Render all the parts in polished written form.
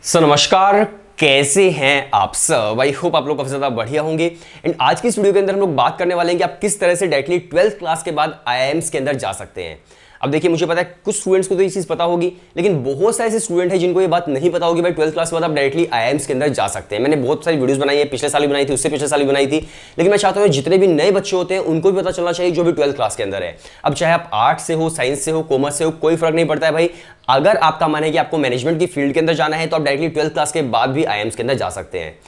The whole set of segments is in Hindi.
नमस्कार, कैसे हैं आप सब। आई होप आप लोग काफी ज्यादा बढ़िया होंगे। एंड आज की इस वीडियो के अंदर हम लोग बात करने वाले हैं कि आप किस तरह से डायरेक्टली 12th क्लास के बाद आईआईएम्स के अंदर जा सकते हैं। अब देखिए, मुझे पता है कुछ स्टूडेंट्स को तो ये चीज पता होगी, लेकिन बहुत सारे ऐसे स्टूडेंट हैं जिनको ये बात नहीं पता होगी भाई 12th क्लास के बाद आप डायरेक्टली आईआईएम्स के अंदर जा सकते हैं। मैंने बहुत सारी वीडियोस बनाई है, पिछले साल भी बनाई थी, उससे पिछले साल भी बनाई थी, लेकिन मैं चाहता हूँ जितने भी नए बच्चे होते हैं उनको भी पता चलना चाहिए जो भी 12th क्लास के अंदर है। अब चाहे आप आर्ट्स से हो, साइंस से हो, कॉमर्स से हो, कोई फर्क नहीं पड़ता है भाई। अगर आपका मन है कि आपको मैनेजमेंट की फील्ड के अंदर जाना है तो आप डायरेक्टली 12th क्लास के बाद भी आईआईएम्स के अंदर जा सकते हैं।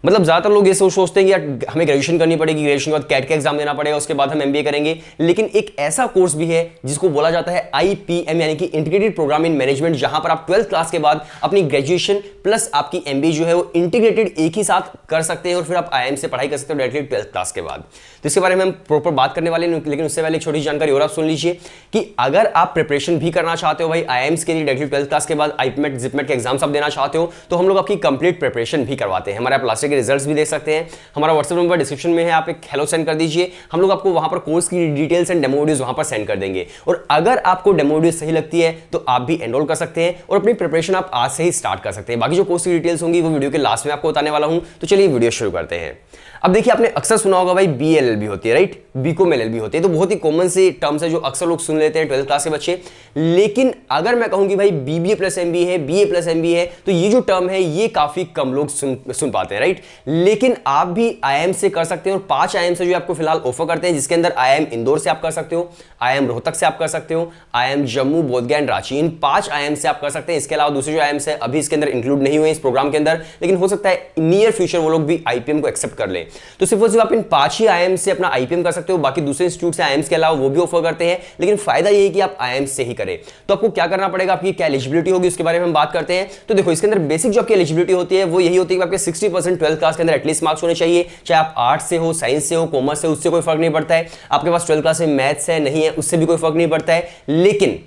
मतलब ज्यादातर लोग ये सोचते हैं कि यार हमें ग्रेजुएशन करनी पड़ेगी, ग्रेजुएशन के बाद कैट का एग्जाम देना पड़ेगा, उसके बाद हम एमबीए करेंगे। लेकिन एक ऐसा कोर्स भी है जिसको बोला जाता है आईपीएम, यानी कि इंटीग्रेटेड प्रोग्राम इन मैनेजमेंट, जहां पर आप 12th क्लास के बाद अपनी ग्रेजुएशन प्लस आपकी एमबीए जो है वो इंटीग्रेटेड एक ही साथ कर सकते हैं और फिर आप आईआईएम से पढ़ाई कर सकते हो डायरेक्टली 12th क्लास के बाद। तो इसके बारे में हम प्रॉपर बात करने वाले हैं, लेकिन उससे पहले एक छोटी जानकारी और आप सुन लीजिए कि अगर आप प्रिपरेशन भी करना चाहते हो भाई आईआईएम्स के लिए डायरेक्टली 12th क्लास के बाद आईपीमेट जिपमेट के एग्जाम्स आप देना चाहते हो तो हम लोग आपकी कंप्लीट प्रिपरेशन भी करवाते हैं। हमारे आप लास्ट के रिजल्ट्स भी देख सकते हैं। हमारा व्हाट्सएप नंबर डिस्क्रिप्शन में है, आप एक हेलो सेंड कर दीजिए, हम लोग आपको वहां पर कोर्स की डिटेल्स एंड डेमो वीडियोस वहां पर सेंड कर देंगे। और अगर आपको डेमो वीडियोस सही लगती है तो आप भी एनरोल कर सकते हैं और अपनी प्रिपरेशन आप आज से ही स्टार्ट कर सकते हैं। बाकी जो कोर्स की डिटेल्स होंगी वो वीडियो के लास्ट में आपको बताने वाला हूं। तो चलिए वीडियो शुरू करते हैं। अब देखिए, आपने अक्सर सुना होगा भाई बीएलएलबी होती है, राइट, बीकॉम एलएलबी होती है, तो बहुत ही कॉमन से टर्म्स है जो अक्सर लोग सुन लेते हैं 12th क्लास के बच्चे। लेकिन अगर मैं कहूं कि भाई बीबीए प्लस एमबीए है, बीए प्लस एमबीए है, तो ये जो टर्म है ये काफी कम लोग सुन पाते हैं, राइट। लेकिन आप भी आईआईएम से कर सकते हैं और 5 आईआईएम से जो आपको फिलहाल ऑफर करते हैं, जिसके अंदर आईआईएम इंदौर से आप कर सकते हो, आईआईएम रोहतक से आप कर सकते हो, आईआईएम जम्मू, बोधगया एंड रांची, इन 5 आईआईएम से आप कर सकते हैं। इसके अलावा दूसरे जो आईआईएम है अभी इसके अंदर इंक्लूड नहीं हुए इस प्रोग्राम के अंदर, लेकिन हो सकता है नियर फ्यूचर वो लोग भी आईपीएम को एक्सेप्ट कर लें। तो सिर्फ और सिर्फ आप इन 5 ही आईआईएम से अपना आईपीएम कर सकते हो। बाकी दूसरे इंस्टीट्यूट से आईआईएम के अलावा वो भी ऑफर करते हैं, लेकिन फायदा ये है कि आप आईआईएम से ही करें। तो आपको क्या करना पड़ेगा, आपकी क्या एलिजिबिलिटी होगी उसके बारे में हम बात करते हैं। तो देखो, इसके अंदर बेसिक जो आपकी एलिजिबिलिटी होती है वो यही होती है कि आपके 60% 12th क्लास के अंदर एटलीस्ट मार्क्स होने चाहिए। चाहे आप आर्ट्स से हो, साइंस से हो, कॉमर्स से, उससे कोई फर्क नहीं पड़ता है। आपके पास 12th क्लास में मैथ्स है नहीं है उससे भी कोई फर्क नहीं पड़ता है। लेकिन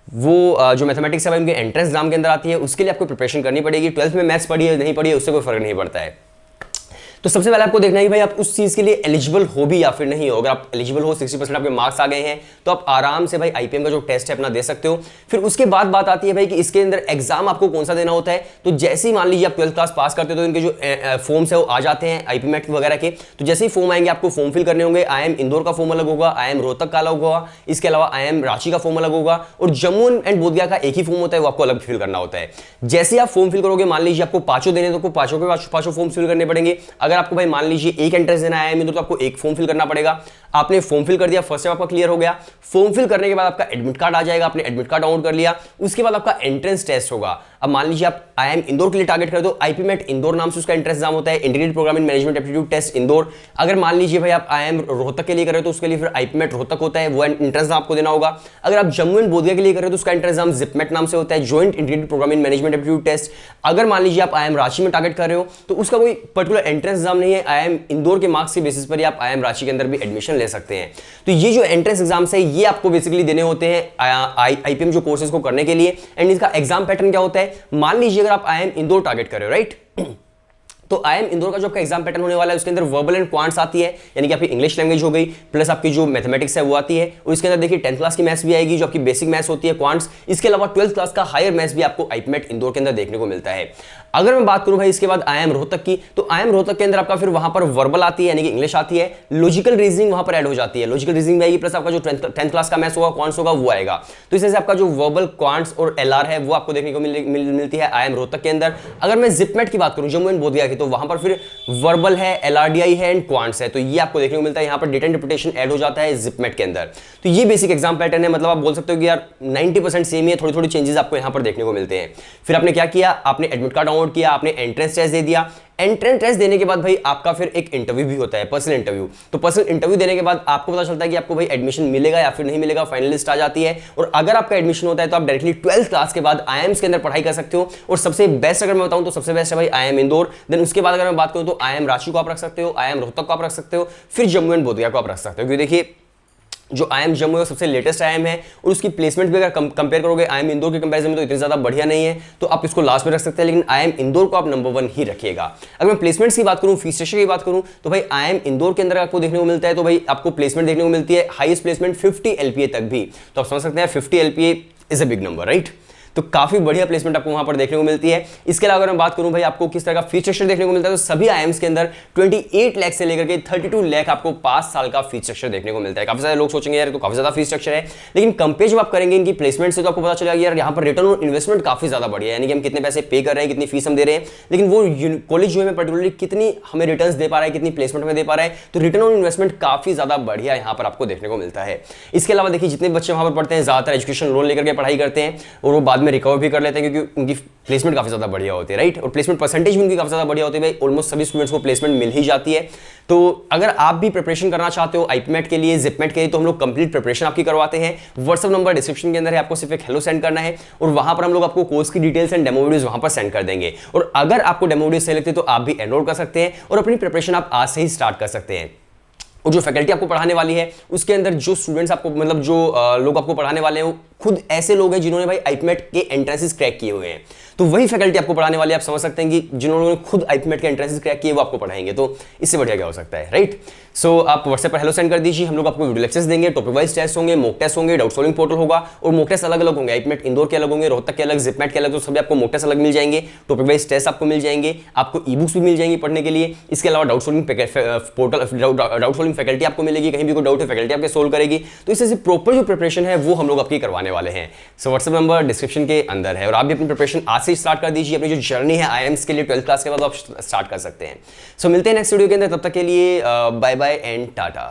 वो जो मैथमेटिक्स है उनके एंट्रेंस एग्जाम के अंदर आती है, उसके लिए आपको प्रिपरेशन करनी पड़ेगी। 12th में मैथ्स पढ़ी है नहीं पढ़ी है उससे कोई फर्क नहीं पड़ता है। तो सबसे पहले आपको देखना है कि भाई आप उस चीज के लिए एलिजिबल हो भी या फिर नहीं हो। अगर आप एलिजिबल हो, 60% आपके मार्क्स आ गए हैं, तो आप आराम से भाई आईपीएम का जो टेस्ट है अपना दे सकते हो। फिर उसके बाद बात आती है भाई कि इसके अंदर एग्जाम आपको कौन सा देना होता है। तो जैसे ही मान लीजिए आप 12th क्लास पास करते हो तो इनके जो फॉर्म्स है वो आ जाते हैं आईपीमेट वगैरह के। तो जैसे ही फॉर्म आएंगे आपको फॉर्म फिल करने होंगे। आईएम इंदौर का फॉर्म अलग होगा, आईएम रोहतक का अलग होगा, इसके अलावा आईएम रांची का फॉर्म अलग होगा, और जम्मू एंड बोधगया का एक ही फॉर्म होता है, वो आपको अलग फिल करना होता है। जैसे ही आप फॉर्म फिल करोगे, मान लीजिए आपको पांचों देने तो पांचों के पांचों फॉर्म फिल करने पड़ेंगे। अगर आपको भाई मान लीजिए एक एंट्रेंस देना है तो आपको एक फॉर्म फिल करना पड़ेगा। आपने फॉर्म फिल कर दिया, फर्स्ट स्टेप आपका क्लियर हो गया। फॉर्म फिल करने के बाद आपका एडमिट कार्ड आ जाएगा, आपने एडमिट कार्ड डाउनलोड कर लिया। उसके बाद आपका एंट्रेंस टेस्ट होगा। अब मान लीजिए आप आईआईएम इंदौर के लिए टारगेट कर दो, आईपीमेट इंदौर नाम से उसका एंट्रेंस एग्जाम होता है, integrated programme in management aptitude test Indore. अगर मान लीजिए भाई आप आईआईएम रोहतक के लिए कर रहे हो तो उसके लिए फिर आईपीमेट रोहतक होता है, वो एंट्रेंस आपको देना होगा। अगर आप जम्मू एंड बोधगया के लिए कर रहे हो तो उसका एंट्रेंस एग्जाम जिपमेट नाम से होता है, joint integrated programme in management aptitude test. अगर मान लीजिए आप आईआईएम रांची में टारगेट कर रहे हो तो उसका कोई पर्टिकुलर एंट्रेंस एग्जाम नहीं है, आईआईएम इंदौर के मार्क्स के बेसिस पर ही आप आईआईएम रांची के अंदर भी एडमिशन ले सकते हैं। तो ये जो एंट्रेंस एग्जाम्स है ये आपको बेसिकली देने होते हैं आईपीएम जो कोर्सेज को करने के लिए। एंड इसका एग्जाम पैटर्न क्या होता है, मान लीजिए अगर आप आईआईएम इंदौर टारगेट कर रहे हो, राइट, तो आईआईएम इंदौर का जो आपका एग्जाम पैटर्न होने वाला है उसके अंदर वर्बल एंड क्वांट्स आती है, यानी कि आपकी इंग्लिश लैंग्वेज हो गई, प्लस आपकी जो मैथमेटिक्स है वो आती है, और इसके अंदर देखिए 10th क्लास की मैथ्स भी आएगी जो आपकी बेसिक मैथ्स होती है, क्वांट्स। इसके अलावा 12th क्लास का हायर मैथ्स भी आपको आईपीमेट इंदौर के अंदर देखने को मिलता है। अगर मैं बात करूं भाई इसके बाद आईआईएम रोहतक की, तो आईआईएम रोहतक के अंदर आपका फिर वहां पर वर्बल आती है, यानी कि इंग्लिश आती है, लॉजिकल रीजनिंग वहां पर ऐड हो जाती है, लॉजिकल रीजनिंग आएगी, प्लस आपका जो 10th क्लास का मैथ्स होगा, क्वांट्स होगा, वो आएगा। तो इस तरह से आपका जो वर्बल, क्वांट्स और एलआर है वो आपको देखने को मिलती है आईआईएम रोहतक के अंदर। अगर मैं जिपमेट की बात करूं जम्मू एंड बोधगया की, तो वहां पर फिर वर्बल है, एलआरडीआई है एंड क्वांट्स है, तो ये आपको देखने को मिलता है। यहां पर डेटा इंटरप्रिटेशन ऐड हो जाता है जिपमेट के अंदर। तो ये बेसिक एग्जाम पैटर्न है, मतलब आप बोल सकते हो कि यार 90% सेम ही है, थोड़ी थोड़ी चेंजेस आपको यहां पर देखने को मिलते हैं। फिर आपने क्या किया, आपने एडमिट कार्ड डाउनलोड किया, आपने एंट्रेंस टेस्ट दे दिया। एंट्रेंस टेस्ट देने के बाद भाई आपका फिर एक इंटरव्यू भी होता है, पर्सनल इंटरव्यू। तो पर्सनल इंटरव्यू देने के बाद आपको पता चलता है कि आपको भाई एडमिशन मिलेगा या फिर नहीं मिलेगा, फाइनल लिस्ट आ जाती है। और अगर आपका एडमिशन होता है तो आप डायरेक्टली 12th क्लास के बाद आईआईएम्स के अंदर पढ़ाई कर सकते हो। और सबसे बेस्ट अगर मैं बताऊं तो सबसे बेस्ट है भाई आईआईएम इंदौर। देन उसके बाद अगर मैं बात करूं तो आईआईएम रांची को आप रख सकते हो, आईआईएम रोहतक को आप रख सकते हो, फिर जम्मू एंड बोधगया को आप रख सकते हो। क्योंकि देखिए जो आईएम जम्मू है सबसे लेटेस्ट आईएम है और उसकी प्लेसमेंट भी अगर कंपेयर करोगे आईएम इंदौर के कंपैरिजन में तो इतनी ज्यादा बढ़िया नहीं है, तो आप इसको लास्ट में रख सकते हैं, लेकिन आईएम इंदौर को आप नंबर 1 ही रखिएगा। अगर मैं प्लेसमेंट्स की बात करूं, फीस स्ट्रक्चर की बात करूं, तो भाई आईएम इंदौर के अंदर आपको देखने को मिलता है, तो भाई आपको प्लेसमेंट देखने को मिलती है, हाईएस्ट प्लेसमेंट 50 एलपीए तक भी। तो आप समझ सकते हैं 50 LPA is a big number, right. तो काफी बढ़िया प्लेसमेंट आपको वहां पर देखने को मिलती है। इसके अलावा अगर मैं बात करूं भाई आपको किस तरह का फीस स्ट्रक्चर देखने को मिलता है, तो सभी आईएम्स के अंदर 28 लाख से लेकर के 32 लाख आपको 5 साल का फीस स्ट्रक्चर देखने को मिलता है। काफी सारे लोग सोचेंगे यार तो काफी ज्यादा फीस स्ट्रक्चर है, लेकिन कंपेयर जब आप करेंगे इनकी प्लेसमेंट से तो आपको पता चलेगा यार यहाँ पर रिटर्न ऑन इन्वेस्टमेंट काफी ज्यादा बढ़िया है, यानी कि हम कितने पैसे पे कर रहे हैं, कितनी फीस हम दे रहे हैं, लेकिन वो कॉलेज जो है पर्टिकुलरली कितनी हमें रिटर्न्स दे पा रहा है, कितनी प्लेसमेंट में दे पा रहा है, तो रिटर्न ऑन इन्वेस्टमेंट काफी ज्यादा बढ़िया यहाँ पर आपको देखने को मिलता है। इसके अलावा देखिए जितने बच्चे वहां पर पढ़ते हैं ज्यादातर एजुकेशन लोन लेकर के पढ़ाई करते हैं और वो बाद में रिकवर भी कर लेते हैं क्योंकि उनकी प्लेसमेंट काफी ज्यादा बढ़िया होती है, राइट। और प्लेसमेंट परसेंटेज भी उनकी काफी ज्यादा बढ़िया होती है, भाई ऑलमोस्ट सभी स्टूडेंट्स को प्लेसमेंट मिल ही जाती है। तो अगर आप भी प्रिपरेशन करना चाहते हो आईपीमेट के लिए, जिपमेट के लिए, तो हम लोग कंप्लीट प्रिपरेशन आपकी करवाते हैं। व्हाट्सएप नंबर डिस्क्रिप्शन के अंदर है, आपको सिर्फ एक हेलो सेंड करना है और वहां पर हम लोग आपको कोर्स की डिटेल्स एंड डेमो वीडियोस वहां पर सेंड कर देंगे। और अगर आपको डेमो वीडियो सही लगती है तो आप भी एनरोल कर सकते हैं और अपनी प्रिपरेशन आप आज से ही स्टार्ट कर सकते हैं। और जो फैकल्टी आपको पढ़ाने वाली है उसके अंदर जो स्टूडेंट्स आपको मतलब जो लोग आपको पढ़ाने वाले हैं वो खुद ऐसे लोग हैं जिन्होंने भाई आईपीमेट के एंट्रेंसेस क्रैक किए हुए हैं, तो वही फैकल्टी आपको पढ़ाने वाली है। आप समझ सकते हैं कि जिन्होंने खुद आईपीमेट के एंट्रेंसेस क्रैक किए वो आपको पढ़ाएंगे, तो इससे बढ़िया क्या हो सकता है, राइट। सो आप व्हाट्सएप पर हेलो सेंड कर दीजिए, हम लोग आपको वीडियो लेक्चर्स देंगे, टॉपिक वाइज टेस्ट होंगे, मॉक टेस्ट होंगे, डाउट सॉल्विंग पोर्टल होगा और मॉक टेस्ट अलग अलग होंगे। आईपीमेट इंदौर के अलग होंगे, रोहतक के अलग, जिपमेट के अलग, तो सभी आपको मॉक टेस्ट अलग मिल जाएंगे, टॉपिक वाइज टेस्ट आपको मिल जाएंगे, आपको ई बुक्स भी मिल जाएंगी पढ़ने के लिए। इसके अलावा doubt solving portal, doubt solving faculty आपको मिलेगी, कहीं भी कोई डाउट है फैकल्टी आपके सोल्व करेगी। तो इससे प्रॉपर जो प्रिपरेशन है वो हम लोग आपकी करवाने वाले हैं। सो व्हाट्सएप नंबर डिस्क्रिप्शन के अंदर है और आप भी अपनी प्रिपरेशन आज से स्टार्ट कर दीजिए। अपनी जो जर्नी है आईएम्स के लिए 12th क्लास के बाद आप स्टार्ट कर सकते हैं। सो मिलते हैं नेक्स्ट वीडियो के अंदर, तब तक के लिए बाय बाय एंड टाटा।